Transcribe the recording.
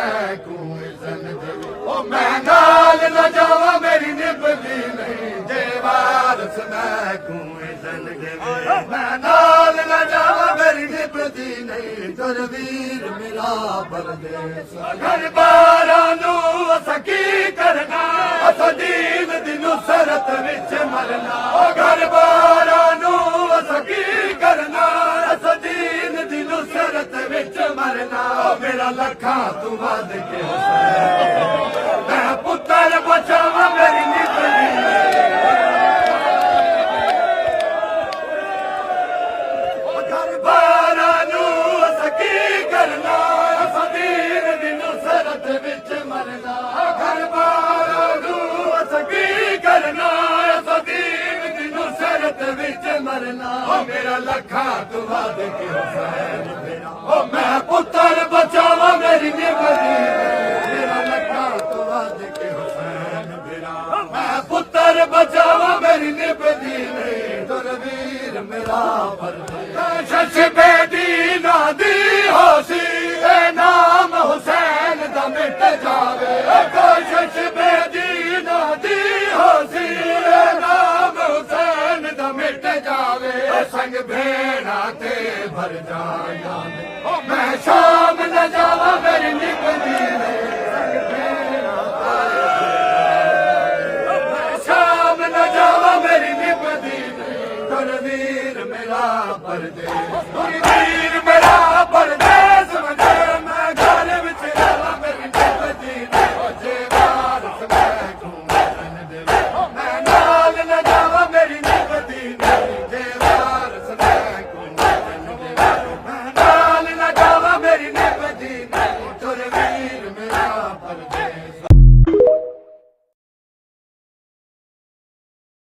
Maiku isn't देवी ओ मैं नाल न जावा मेरी निभदी नहीं जे वारस मैकू इज़न देवी मैं नाल न जावा मेरी निभदी नहीं तुर वीर मेरा परदेस घर बारां नू असां की करना असां दीन दी नुसरत विच मरना घर बारां नू असां की करना असां दीन दी नुसरत विच मरना मेरा लखां तू वध के हुसैन मैं पुत्र बचावा मेरी निभदी घर बारां नू असां की करना असां दीन दी नुसरत विच मरना घर बारां नू असां की करना असां दीन दी नुसरत विच मरना मेरा लखां तू वध के हुसैन मेरा ओ मैं पुत्र बचावा मेरी निभदी मेरा लखां तू वध के हुसैन मेरा मैं पुत्र बचावा मेरी निभदी तुर वीर मेरा परदेस बेटी नादी होसी ए नाम हुसैन दा मिट जावे कोशिश बेटी नादी होसी ए नाम हुसैन दा मिट जावे संग भेड़ा ते भर जाया मैं शाम न जावा मेरी निभदी